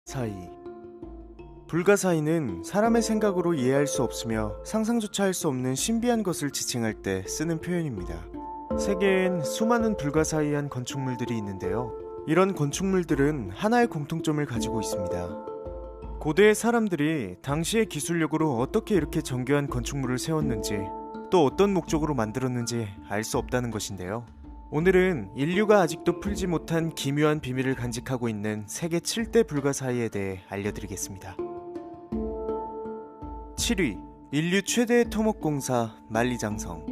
사이. 불가사의는 사람의 생각으로 이해할 수 없으며 상상조차 할 수 없는 신비한 것을 지칭할 때 쓰는 표현입니다. 세계엔 수많은 불가사의한 건축물들이 있는데요. 이런 건축물들은 하나의 공통점을 가지고 있습니다. 고대의 사람들이 당시의 기술력으로 어떻게 이렇게 정교한 건축물을 세웠는지, 또 어떤 목적으로 만들었는지 알 수 없다는 것인데요. 오늘은 인류가 아직도 풀지 못한 기묘한 비밀을 간직하고 있는 세계 7대 불가사의에 대해 알려드리겠습니다. 7위, 인류 최대의 토목공사 만리장성.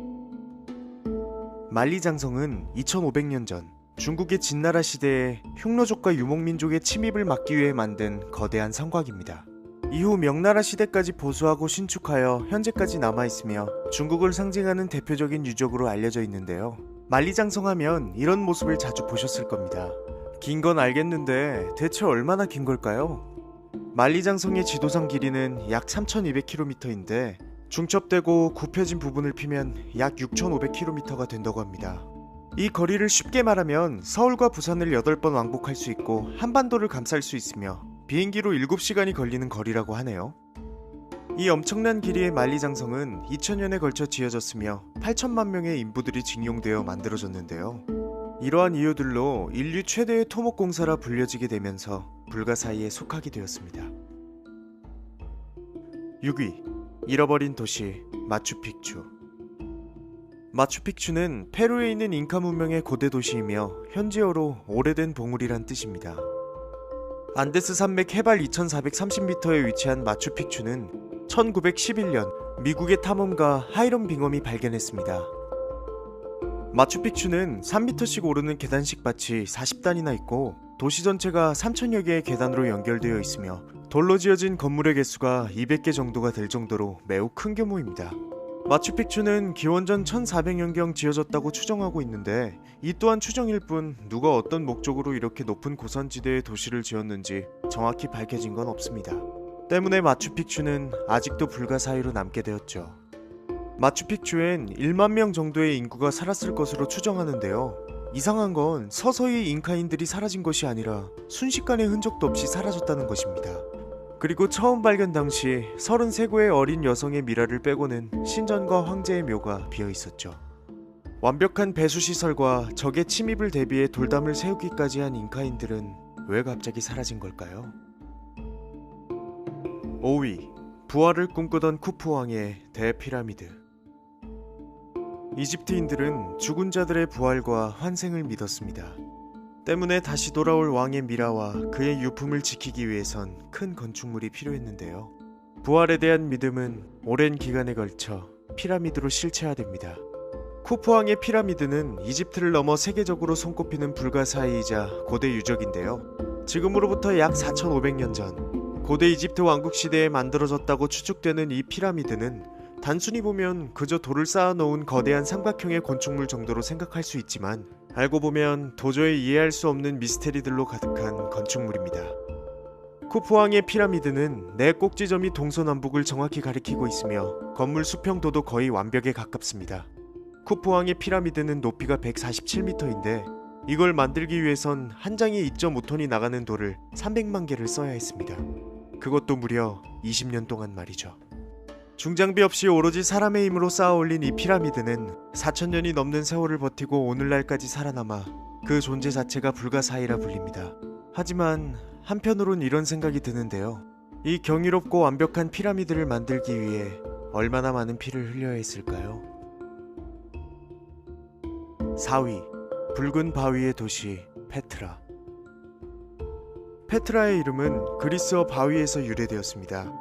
만리장성은 2500년 전 중국의 진나라 시대에 흉노족과 유목민족의 침입을 막기 위해 만든 거대한 성곽입니다. 이후 명나라 시대까지 보수하고 신축하여 현재까지 남아있으며 중국을 상징하는 대표적인 유적으로 알려져 있는데요. 만리장성 하면 이런 모습을 자주 보셨을 겁니다. 긴 건 알겠는데 대체 얼마나 긴 걸까요? 만리장성의 지도상 길이는 약 3200km인데 중첩되고 굽혀진 부분을 피면 약 6500km가 된다고 합니다. 이 거리를 쉽게 말하면 서울과 부산을 8번 왕복할 수 있고 한반도를 감쌀 수 있으며 비행기로 7시간이 걸리는 거리라고 하네요. 이 엄청난 길이의 만리장성은 2000년에 걸쳐 지어졌으며 8천만 명의 인부들이 징용되어 만들어졌는데요. 이러한 이유들로 인류 최대의 토목공사라 불려지게 되면서 불가사의에 속하게 되었습니다. 6위, 잃어버린 도시 마추픽추. 마추픽추는 페루에 있는 잉카 문명의 고대 도시이며 현지어로 오래된 봉우리란 뜻입니다. 안데스 산맥 해발 2430m에 위치한 마추픽추는 1911년 미국의 탐험가 하이럼 빙엄이 발견했습니다. 마추픽추는 3m씩 오르는 계단식 밭이 40단이나 있고 도시 전체가 3000여 개의 계단으로 연결되어 있으며 돌로 지어진 건물의 개수가 200개 정도가 될 정도로 매우 큰 규모입니다. 마추픽추는 기원전 1400년경 지어졌다고 추정하고 있는데 이 또한 추정일 뿐 누가 어떤 목적으로 이렇게 높은 고산지대에 도시를 지었는지 정확히 밝혀진 건 없습니다. 때문에 마추픽추는 아직도 불가사의로 남게 되었죠. 마추픽추엔 1만 명 정도의 인구가 살았을 것으로 추정하는데요. 이상한 건 서서히 잉카인들이 사라진 것이 아니라 순식간에 흔적도 없이 사라졌다는 것입니다. 그리고 처음 발견 당시 33구의 어린 여성의 미라를 빼고는 신전과 황제의 묘가 비어 있었죠. 완벽한 배수시설과 적의 침입을 대비해 돌담을 세우기까지 한 잉카인들은 왜 갑자기 사라진 걸까요? 5위, 부활을 꿈꾸던 쿠프 왕의 대피라미드. 이집트인들은 죽은 자들의 부활과 환생을 믿었습니다. 때문에 다시 돌아올 왕의 미라와 그의 유품을 지키기 위해선 큰 건축물이 필요했는데요. 부활에 대한 믿음은 오랜 기간에 걸쳐 피라미드로 실체화됩니다. 쿠프 왕의 피라미드는 이집트를 넘어 세계적으로 손꼽히는 불가사의이자 고대 유적인데요. 지금으로부터 약 4500년 전 고대 이집트 왕국 시대에 만들어졌다고 추측되는 이 피라미드는 단순히 보면 그저 돌을 쌓아놓은 거대한 삼각형의 건축물 정도로 생각할 수 있지만 알고 보면 도저히 이해할 수 없는 미스테리들로 가득한 건축물입니다. 쿠프 왕의 피라미드는 네 꼭지점이 동서남북을 정확히 가리키고 있으며 건물 수평도도 거의 완벽에 가깝습니다. 쿠프 왕의 피라미드는 높이가 147m인데 이걸 만들기 위해선 한 장에 2.5톤이 나가는 돌을 300만 개를 써야 했습니다. 그것도 무려 20년 동안 말이죠. 중장비 없이 오로지 사람의 힘으로 쌓아 올린 이 피라미드는 4000년이 넘는 세월을 버티고 오늘날까지 살아남아 그 존재 자체가 불가사의라 불립니다. 하지만 한편으론 이런 생각이 드는데요. 이 경이롭고 완벽한 피라미드를 만들기 위해 얼마나 많은 피를 흘려야 했을까요? 4위, 붉은 바위의 도시 페트라. 페트라의 이름은 그리스어 바위에서 유래되었습니다.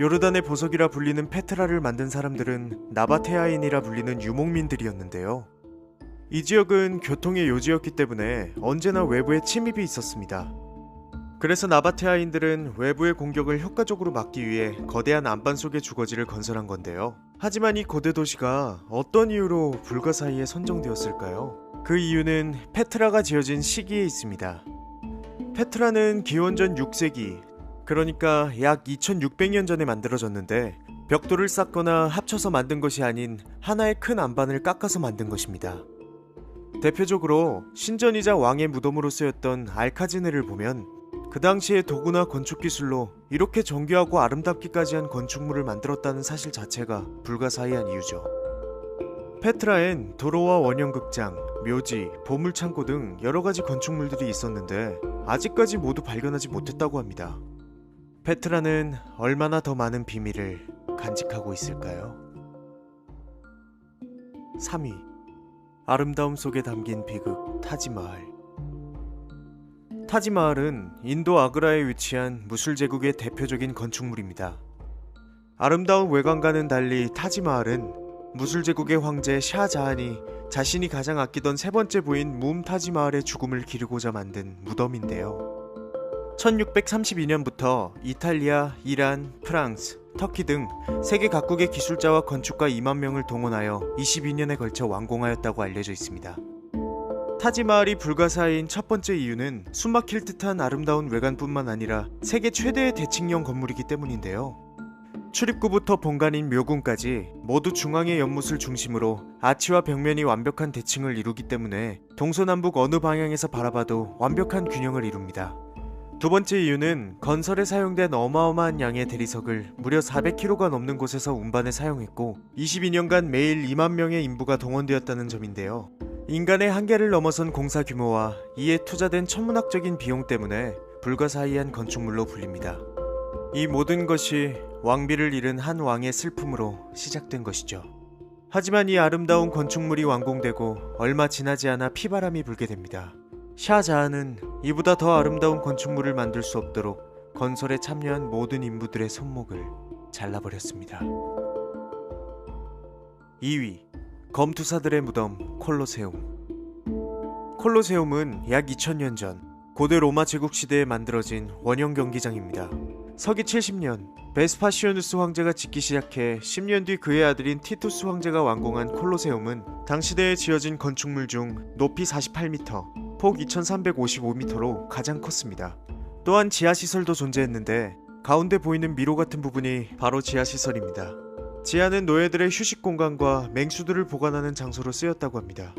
요르단의 보석이라 불리는 페트라를 만든 사람들은 나바테아인이라 불리는 유목민들이었는데요. 이 지역은 교통의 요지였기 때문에 언제나 외부에 침입이 있었습니다. 그래서 나바테아인들은 외부의 공격을 효과적으로 막기 위해 거대한 안반 속의 주거지를 건설한 건데요. 하지만 이 고대 도시가 어떤 이유로 불가사의에 선정되었을까요? 그 이유는 페트라가 지어진 시기에 있습니다. 페트라는 기원전 6세기, 그러니까 약 2600년 전에 만들어졌는데 벽돌을 쌓거나 합쳐서 만든 것이 아닌 하나의 큰 안반을 깎아서 만든 것입니다. 대표적으로 신전이자 왕의 무덤으로 쓰였던 알카지네를 보면 그 당시의 도구나 건축 기술로 이렇게 정교하고 아름답기까지 한 건축물을 만들었다는 사실 자체가 불가사의한 이유죠. 페트라엔 도로와 원형극장, 묘지, 보물창고 등 여러가지 건축물들이 있었는데 아직까지 모두 발견하지 못했다고 합니다. 페트라는 얼마나 더 많은 비밀을 간직하고 있을까요? 3위. 아름다움 속에 담긴 비극 타지마할. 타지마할은 인도 아그라에 위치한 무술 제국의 대표적인 건축물입니다. 아름다운 외관과는 달리 타지마할은 무술 제국의 황제 샤자한이 자신이 가장 아끼던 세 번째 부인 뭄타지마할의 죽음을 기리고자 만든 무덤인데요. 1632년부터 이탈리아, 이란, 프랑스, 터키 등 세계 각국의 기술자와 건축가 2만 명을 동원하여 22년에 걸쳐 완공하였다고 알려져 있습니다. 타지마할이 불가사의인 첫 번째 이유는 숨막힐 듯한 아름다운 외관뿐만 아니라 세계 최대의 대칭형 건물이기 때문인데요. 출입구부터 본관인 묘궁까지 모두 중앙의 연못을 중심으로 아치와 벽면이 완벽한 대칭을 이루기 때문에 동서남북 어느 방향에서 바라봐도 완벽한 균형을 이룹니다. 두 번째 이유는 건설에 사용된 어마어마한 양의 대리석을 무려 400kg가 넘는 곳에서 운반에 사용했고 22년간 매일 2만 명의 인부가 동원되었다는 점인데요. 인간의 한계를 넘어선 공사 규모와 이에 투자된 천문학적인 비용 때문에 불가사의한 건축물로 불립니다. 이 모든 것이 왕비를 잃은 한 왕의 슬픔으로 시작된 것이죠. 하지만 이 아름다운 건축물이 완공되고 얼마 지나지 않아 피바람이 불게 됩니다. 샤자한은 이보다 더 아름다운 건축물을 만들 수 없도록 건설에 참여한 모든 인부들의 손목을 잘라버렸습니다. 2위. 검투사들의 무덤 콜로세움. 콜로세움은 약 2000년 전 고대 로마 제국 시대에 만들어진 원형 경기장입니다. 서기 70년 베스파시오누스 황제가 짓기 시작해 10년 뒤 그의 아들인 티투스 황제가 완공한 콜로세움은 당시대에 지어진 건축물 중 높이 48m, 폭 2355m로 가장 컸습니다. 또한 지하시설도 존재했는데 가운데 보이는 미로 같은 부분이 바로 지하시설입니다. 지하는 노예들의 휴식 공간과 맹수들을 보관하는 장소로 쓰였다고 합니다.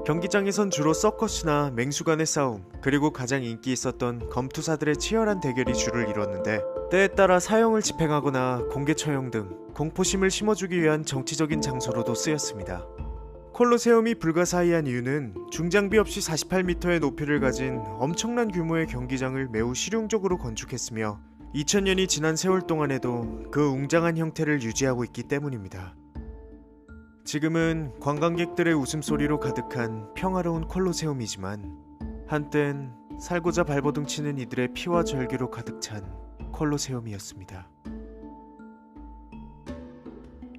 경기장에선 주로 서커스나 맹수 간의 싸움, 그리고 가장 인기 있었던 검투사들의 치열한 대결이 주를 이뤘는데 때에 따라 사형을 집행하거나 공개 처형 등 공포심을 심어주기 위한 정치적인 장소로도 쓰였습니다. 콜로세움이 불가사의한 이유는 중장비 없이 48m의 높이를 가진 엄청난 규모의 경기장을 매우 실용적으로 건축했으며 2000년이 지난 세월 동안에도 그 웅장한 형태를 유지하고 있기 때문입니다. 지금은 관광객들의 웃음소리로 가득한 평화로운 콜로세움이지만 한땐 살고자 발버둥 치는 이들의 피와 절규로 가득 찬 콜로세움이었습니다.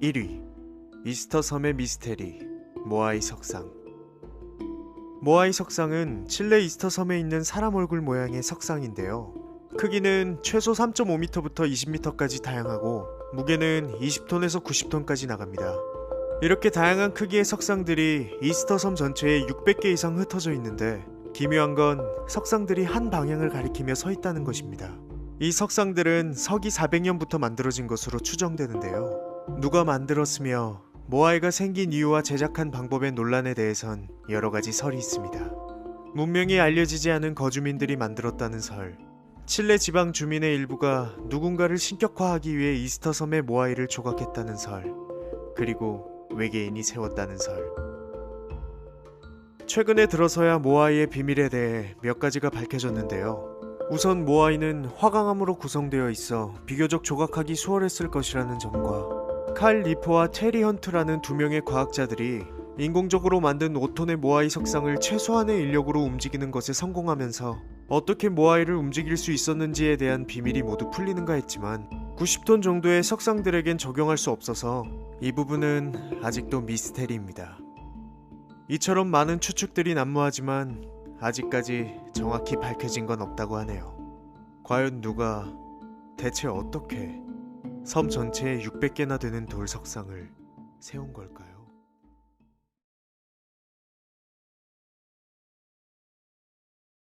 1위. 이스터 섬의 미스테리 모아이 석상. 모아이 석상은 칠레 이스터 섬에 있는 사람 얼굴 모양의 석상인데요. 크기는 최소 3.5m부터 20m까지 다양하고 무게는 20톤에서 90톤까지 나갑니다. 이렇게 다양한 크기의 석상들이 이스터 섬 전체에 600개 이상 흩어져 있는데 기묘한 건 석상들이 한 방향을 가리키며 서 있다는 것입니다. 이 석상들은 서기 400년부터 만들어진 것으로 추정되는데요. 누가 만들었으며 모아이가 생긴 이유와 제작한 방법의 논란에 대해선 여러가지 설이 있습니다. 문명이 알려지지 않은 거주민들이 만들었다는 설, 칠레 지방 주민의 일부가 누군가를 신격화하기 위해 이스터 섬의 모아이를 조각했다는 설, 그리고 외계인이 세웠다는 설. 최근에 들어서야 모아이의 비밀에 대해 몇 가지가 밝혀졌는데요. 우선 모아이는 화강암으로 구성되어 있어 비교적 조각하기 수월했을 것이라는 점과 칼 리포와 테리 헌트라는 두 명의 과학자들이 인공적으로 만든 5톤의 모아이 석상을 최소한의 인력으로 움직이는 것에 성공하면서 어떻게 모아이를 움직일 수 있었는지에 대한 비밀이 모두 풀리는가 했지만 90톤 정도의 석상들에겐 적용할 수 없어서 이 부분은 아직도 미스테리입니다. 이처럼 많은 추측들이 난무하지만 아직까지 정확히 밝혀진 건 없다고 하네요. 과연 누가 대체 어떻게 섬 전체에 600개나 되는 돌 석상을 세운 걸까요?